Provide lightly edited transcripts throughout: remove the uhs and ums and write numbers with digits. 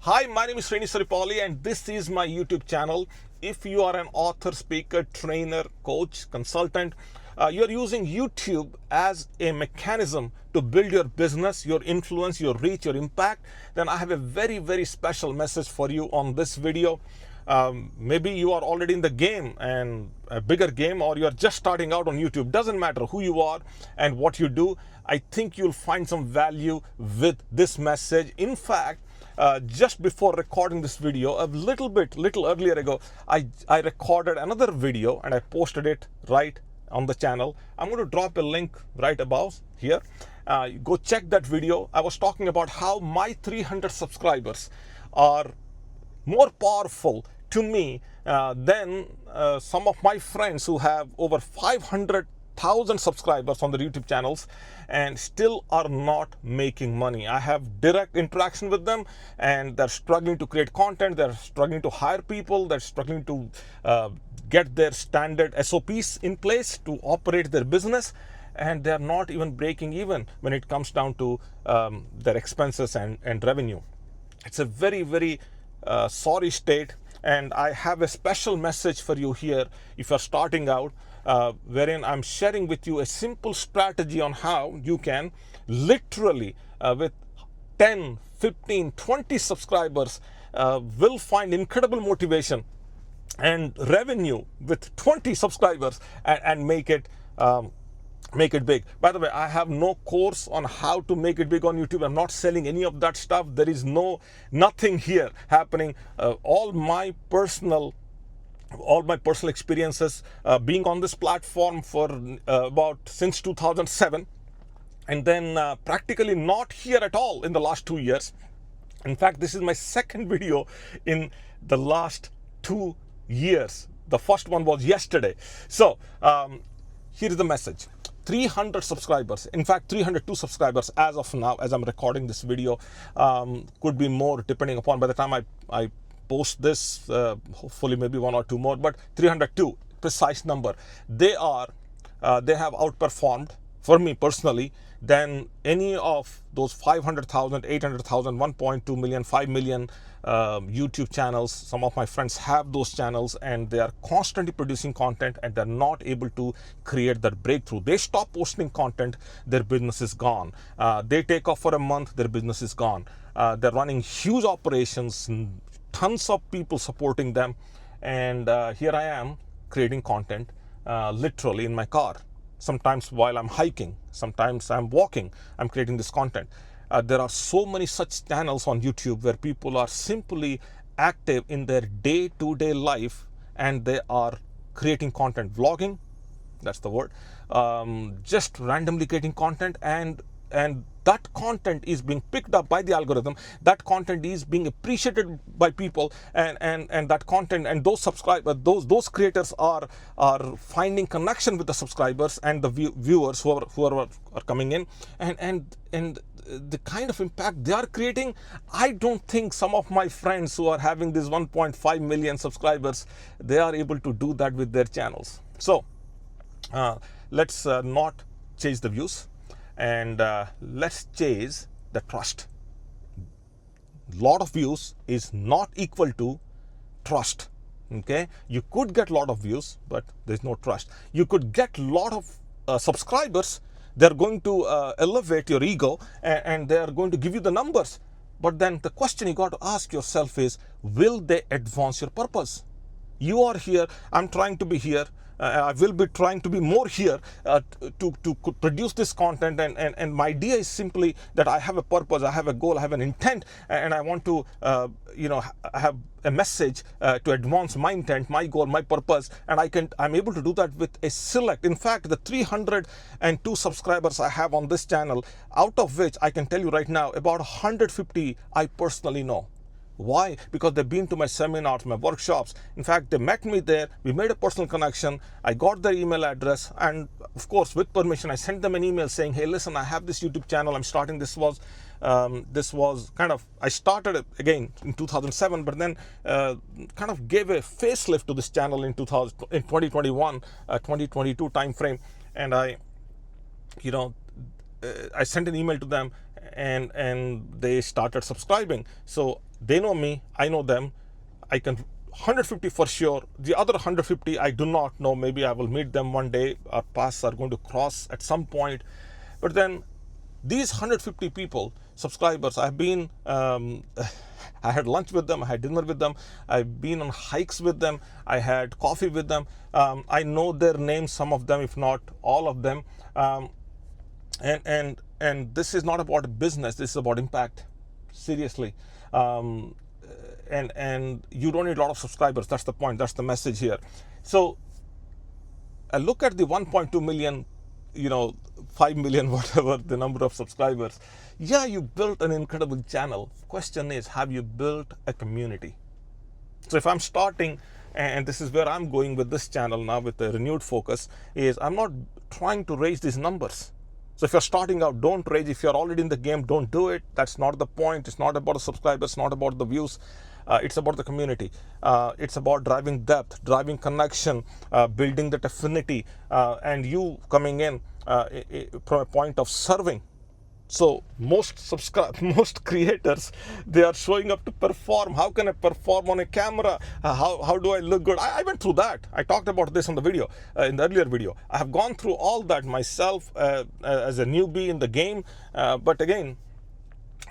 Hi, my name is Srini Saripalli and this is my YouTube channel. If you are an author, speaker, trainer, coach, consultant, you're using YouTube as a mechanism to build your business, your influence, your reach, your impact, then I have a very, very special message for you on this video. Maybe you are already in the game and a bigger game, or you're just starting out on YouTube. Doesn't matter who you are and what you do. I think you'll find some value with this message. In fact, just before recording this video, a little earlier ago, I recorded another video and I posted it right on the channel. I'm going to drop a link right above here. Go check that video. I was talking about how my 300 subscribers are more powerful to me than some of my friends who have over 500,000 subscribers on their YouTube channels and still are not making money. I have direct interaction with them and they're struggling to create content, they're struggling to hire people, they're struggling to get their standard SOPs in place to operate their business, and they're not even breaking even when it comes down to their expenses and revenue. It's a very, very sorry state, and I have a special message for you here if you're starting out, wherein I'm sharing with you a simple strategy on how you can literally with 10, 15, 20 subscribers will find incredible motivation and revenue with 20 subscribers and make it big. By the way, I have no course on how to make it big on YouTube. I'm not selling any of that stuff. There is nothing here happening. All my personal experiences being on this platform for since 2007, and then practically not here at all in the last 2 years. In fact, this is my second video in the last 2 years. The first one was yesterday. So here is the message. 300 subscribers, in fact 302 subscribers as of now, as I'm recording this video. Could be more depending upon by the time I post this, hopefully maybe 1 or 2 more, but 302 precise number. They have outperformed for me personally than any of those 500,000, 800,000, 1.2 million, 5 million YouTube channels. Some of my friends have those channels and they are constantly producing content and they're not able to create that breakthrough. They stop posting content, their business is gone. They take off for a month, their business is gone. They're running huge operations, tons of people supporting them, and here I am creating content literally in my car. Sometimes while I'm hiking, sometimes I'm walking, I'm creating this content. There are so many such channels on YouTube where people are simply active in their day-to-day life and they are creating content, vlogging, that's the word, just randomly creating content, and that content is being picked up by the algorithm. That content is being appreciated by people, and that content and those subscribers, those creators are finding connection with the subscribers and the viewers who are coming in, and the kind of impact they are creating. I don't think some of my friends who are having this 1.5 million subscribers, they are able to do that with their channels. So let's not chase the views, and let's chase the trust. Lot of views is not equal to trust. Okay, you could get a lot of views, but there's no trust. You could get a lot of subscribers. They're going to elevate your ego and they're going to give you the numbers. But then the question you got to ask yourself is, will they advance your purpose? You are here, I'm trying to be here. I will be trying to be more here to produce this content, and my idea is simply that I have a purpose, I have a goal, I have an intent, and I want to have a message to advance my intent, my goal, my purpose, and I'm able to do that with a select. In fact, the 302 subscribers I have on this channel, out of which I can tell you right now about 150 I personally know. Why? Because they've been to my seminars, my workshops. In fact, they met me there. We made a personal connection. I got their email address, and of course, with permission, I sent them an email saying, "Hey, listen, I have this YouTube channel. I'm starting. This was kind of, I started it again in 2007, but then kind of gave a facelift to this channel in 2021, 2022 time frame, and I sent an email to them and they started subscribing. So they know me, I know them. I can 150 for sure. The other 150 I do not know. Maybe I will meet them one day. Our paths are going to cross at some point. But then these 150 people, subscribers, I've been I had lunch with them, I had dinner with them, I've been on hikes with them, I had coffee with them. I know their names, some of them, if not all of them. And this is not about business, this is about impact. Seriously. And you don't need a lot of subscribers. That's the point. That's the message here. So I look at the 1.2 million, 5 million, whatever the number of subscribers. Yeah, you built an incredible channel. Question is, have you built a community? So if I'm starting, and this is where I'm going with this channel now with a renewed focus, is I'm not trying to raise these numbers. So if you're starting out, don't rage. If you're already in the game, don't do it. That's not the point. It's not about the subscribers, it's not about the views. It's about the community. It's about driving depth, driving connection, building that affinity, and you coming in from a point of serving. So most creators, they are showing up to perform. How can I perform on a camera? How do I look good? I went through that. I talked about this on the video, in the earlier video. I have gone through all that myself as a newbie in the game. But again,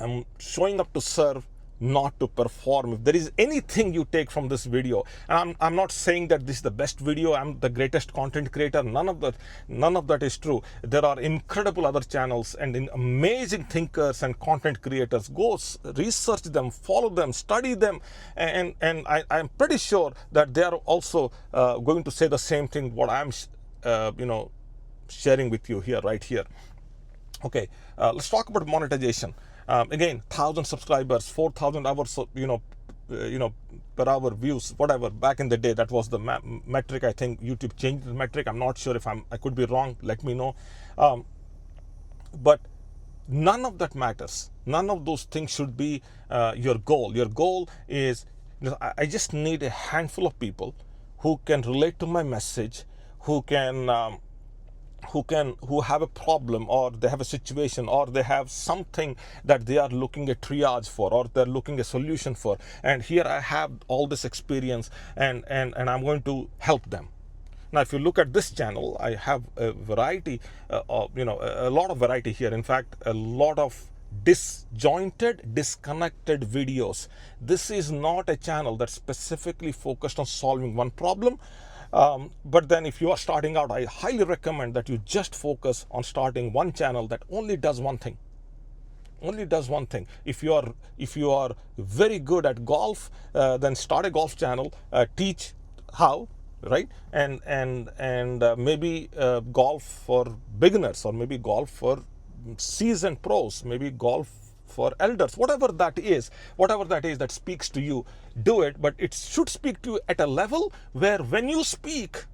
I'm showing up to serve, not to perform. If there is anything you take from this video, and I'm not saying that this is the best video, I'm the greatest content creator, none of that is true. There are incredible other channels and amazing thinkers and content creators. Go research them, follow them, study them, and I'm pretty sure that they are also going to say the same thing what I'm sharing with you here, right here. Okay, let's talk about monetization. Again, 1,000 subscribers, 4,000 hours, per hour views, whatever. Back in the day, that was the metric. I think YouTube changed the metric. I'm not sure if I could be wrong. Let me know. But none of that matters. None of those things should be your goal. Your goal is, I just need a handful of people who can relate to my message, who have a problem, or they have a situation, or they have something that they are looking at triage for, or they're looking a solution for. And here I have all this experience, and I'm going to help them. Now, if you look at this channel, I have a variety a lot of variety here. In fact, a lot of disjointed, disconnected videos. This is not a channel that's specifically focused on solving one problem. But then if you are starting out, I highly recommend that you just focus on starting one channel that only does one thing. Only does one thing. If you are very good at golf, then start a golf channel, teach how, right? And maybe golf for beginners, or maybe golf for seasoned pros, maybe golf for elders, whatever that is that speaks to you, do it. But it should speak to you at a level where when you speak,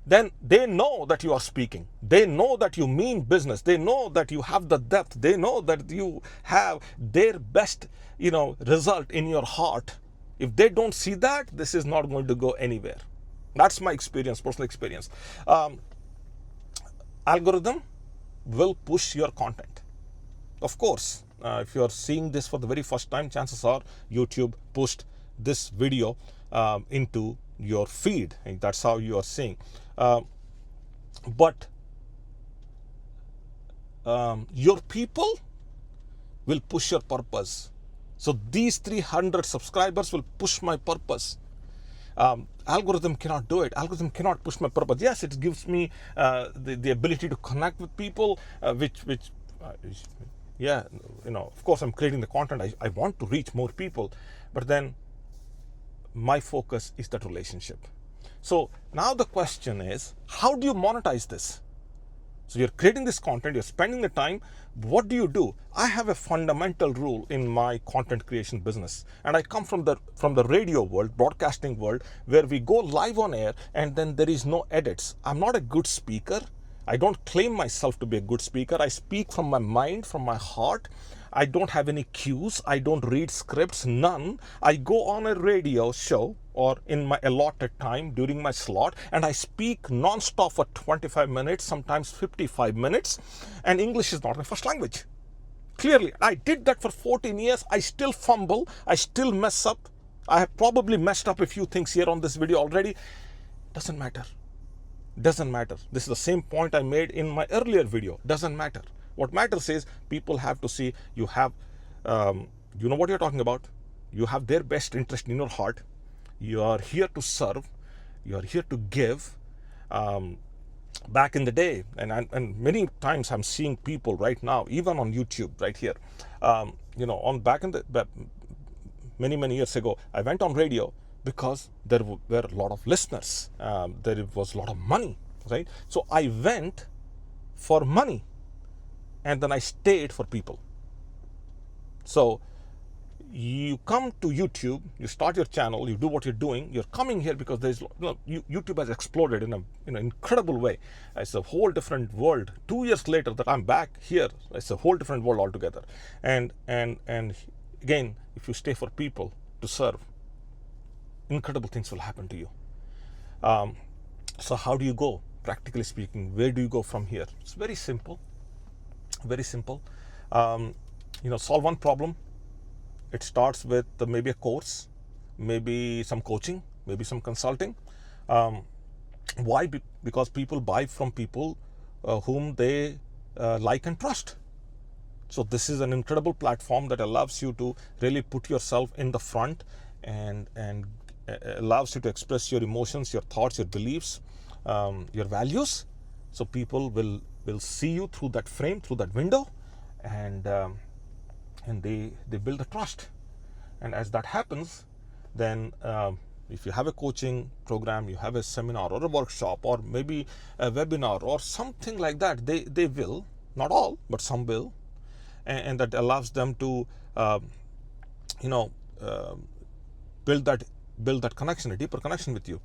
then they know that you are speaking. They know that you mean business. They know that you have the depth. They know that you have their best, result in your heart. If they don't see that, this is not going to go anywhere. That's my experience, personal experience. Algorithm will push your content. Of course, if you are seeing this for the very first time, chances are YouTube pushed this video into your feed, and that's how you are seeing. But your people will push your purpose. So these 300 subscribers will push my purpose. Algorithm cannot do it. Algorithm cannot push my purpose. Yes, it gives me the ability to connect with people, of course, I'm creating the content. I want to reach more people, but then my focus is that relationship. So now the question is, how do you monetize this? So you're creating this content, you're spending the time. What do you do? I have a fundamental rule in my content creation business, and I come from the radio world, broadcasting world, where we go live on air and then there is no edits. I'm not a good speaker. I don't claim myself to be a good speaker. I speak from my mind, from my heart. I don't have any cues. I don't read scripts, none. I go on a radio show or in my allotted time during my slot, and I speak non-stop for 25 minutes, sometimes 55 minutes, and English is not my first language. Clearly, I did that for 14 years. I still fumble. I still mess up. I have probably messed up a few things here on this video already. Doesn't matter. Doesn't matter. This is the same point I made in my earlier video. Doesn't matter. What matters is people have to see you have, you know what you're talking about. You have their best interest in your heart. You are here to serve. You are here to give. Back in the day, and many times I'm seeing people right now, even on YouTube, right here, on back in the many years ago, I went on radio because there were a lot of listeners. There was a lot of money, right? So I went for money, and then I stayed for people. So you come to YouTube, you start your channel, you do what you're doing, you're coming here because there's, YouTube has exploded in an incredible way. It's a whole different world. 2 years later that I'm back here, it's a whole different world altogether. And again, if you stay for people to serve, incredible things will happen to you. So how do you go? Practically speaking, where do you go from here? It's very simple. Very simple. Solve one problem. It starts with maybe a course, maybe some coaching, maybe some consulting. Why? Because people buy from people whom they like and trust. So this is an incredible platform that allows you to really put yourself in the front and allows you to express your emotions, your thoughts, your beliefs, your values. So people will see you through that frame, through that window, and they build a trust. And as that happens, then if you have a coaching program, you have a seminar or a workshop or maybe a webinar or something like that, they will, not all, but some will, and that allows them to build that connection, a deeper connection with you.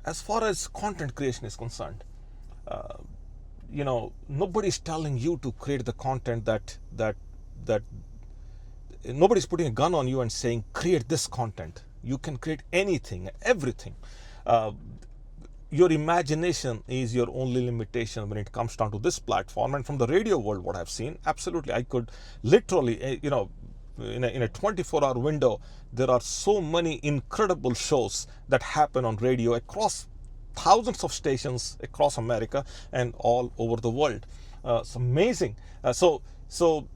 As far as content creation is concerned, nobody's telling you to create the content that nobody's putting a gun on you and saying create this content. You can create anything, everything. Your imagination is your only limitation when it comes down to this platform. And from the radio world, what I've seen, absolutely, I could literally, in a 24-hour window, there are so many incredible shows that happen on radio across thousands of stations across America and all over the world. It's amazing. So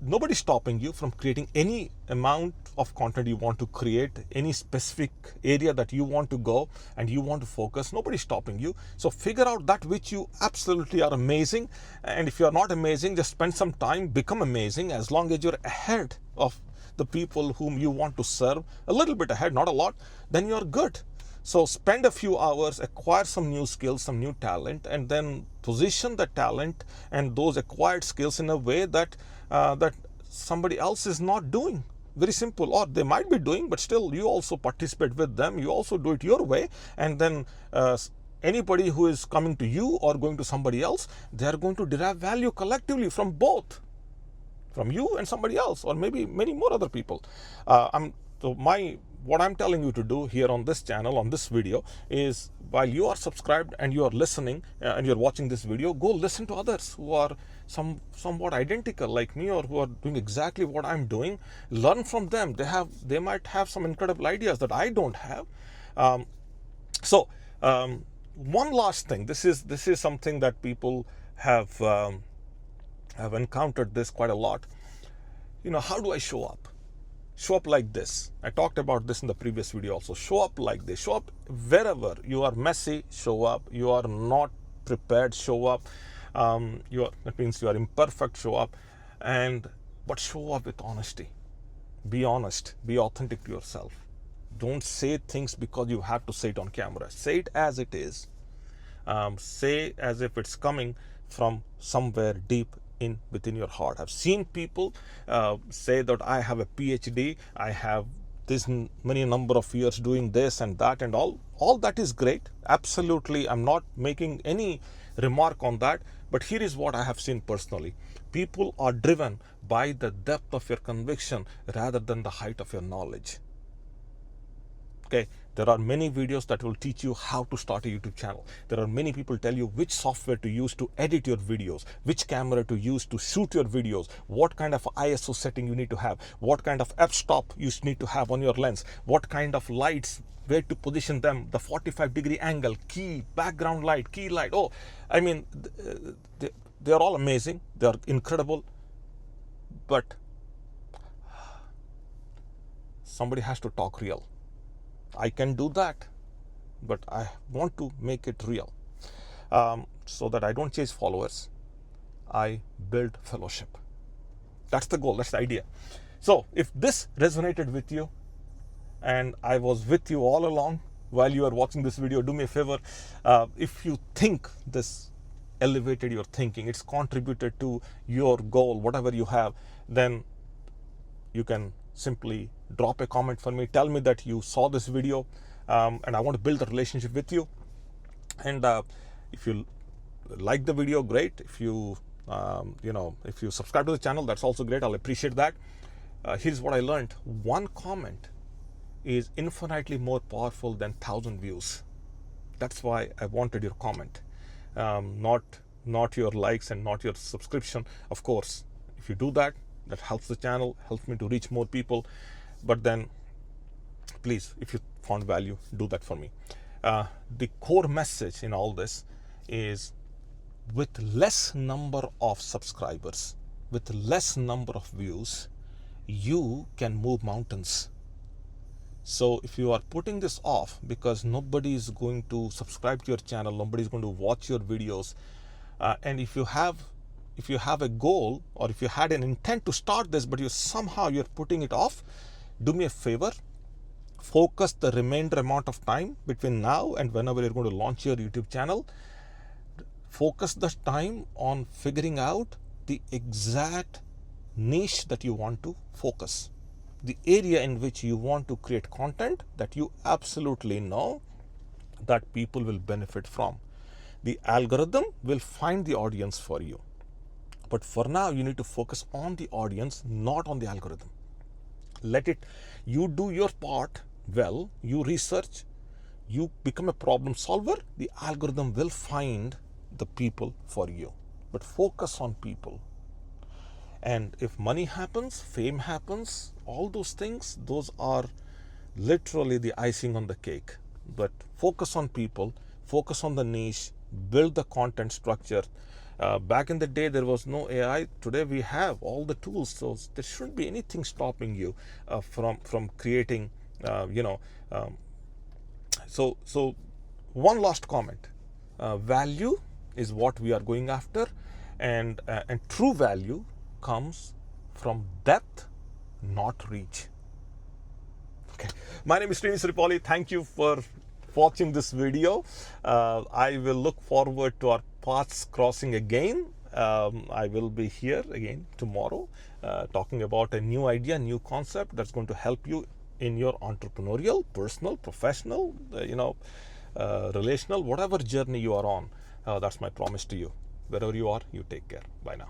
nobody's stopping you from creating any amount of content you want to create, any specific area that you want to go and you want to focus. Nobody's stopping you. So figure out that which you absolutely are amazing. And if you're not amazing, just spend some time, become amazing. As long as you're ahead of the people whom you want to serve, a little bit ahead, not a lot, then you're good. So spend a few hours, acquire some new skills, some new talent, and then position the talent and those acquired skills in a way that somebody else is not doing. Very simple. Or they might be doing, but still you also participate with them. You also do it your way. And then anybody who is coming to you or going to somebody else, they are going to derive value collectively from both. From you and somebody else, or maybe many more other people. What I'm telling you to do here on this channel, on this video, is while you are subscribed and you are listening and you're watching this video, go listen to others who are somewhat identical like me or who are doing exactly what I'm doing. Learn from them. They might have some incredible ideas that I don't have. One last thing. This is something that people have encountered this quite a lot. How do I show up? Show up like this. I talked about this in the previous video also. Show up like this. Show up wherever you are messy. Show up. You are not prepared. Show up. That means you are imperfect. Show up, but show up with honesty. Be honest. Be authentic to yourself. Don't say things because you have to say it on camera. Say it as it is. Say as if it's coming from somewhere deep within your heart. I've seen people say that I have a PhD, I have this many number of years doing this and that and all that is great. Absolutely, I'm not making any remark on that, but here is what I have seen personally. People are driven by the depth of your conviction rather than the height of your knowledge. Okay, there are many videos that will teach you how to start a YouTube channel. There are many people tell you which software to use to edit your videos, which camera to use to shoot your videos, what kind of ISO setting you need to have, what kind of f-stop you need to have on your lens, what kind of lights, where to position them, the 45-degree angle, key, background light, key light. Oh, I mean, they are all amazing. They are incredible. But somebody has to talk real. I can do that, but I want to make it real, so that I don't chase followers. I build fellowship. That's the goal. That's the idea. So if this resonated with you, and I was with you all along while you are watching this video, do me a favor. If you think this elevated your thinking, it's contributed to your goal, whatever you have, then you can simply drop a comment for me. Tell me that you saw this video, and I want to build a relationship with you. And if you like the video, great. If you if you subscribe to the channel, that's also great. I'll appreciate that. Here's what I learned: one comment is infinitely more powerful than 1,000 views. That's why I wanted your comment, not your likes and not your subscription. Of course, if you do that, that helps the channel, helps me to reach more people. But then, please, if you found value, do that for me. The core message in all this is, with less number of subscribers, with less number of views, you can move mountains. So if you are putting this off because nobody is going to subscribe to your channel, nobody is going to watch your videos, and if you have a goal, or if you had an intent to start this, but you're putting it off, do me a favor, focus the remainder amount of time between now and whenever you're going to launch your YouTube channel. Focus the time on figuring out the exact niche that you want to focus, the area in which you want to create content that you absolutely know that people will benefit from. The algorithm will find the audience for you. But for now, you need to focus on the audience, not on the algorithm. You do your part well, you research, you become a problem solver, the algorithm will find the people for you. But focus on people. And if money happens, fame happens, all those things, those are literally the icing on the cake. But focus on people, focus on the niche, build the content structure. Back in the day, there was no AI. Today, we have all the tools. So there shouldn't be anything stopping you from creating, So one last comment. Value is what we are going after. And true value comes from depth, not reach. Okay. My name is Srinivas Ripoli. Thank you for watching this video. I will look forward to our paths crossing again. I will be here again tomorrow talking about a new idea, new concept that's going to help you in your entrepreneurial, personal, professional, relational, whatever journey you are on. That's my promise to you. Wherever you are, you take care. Bye now.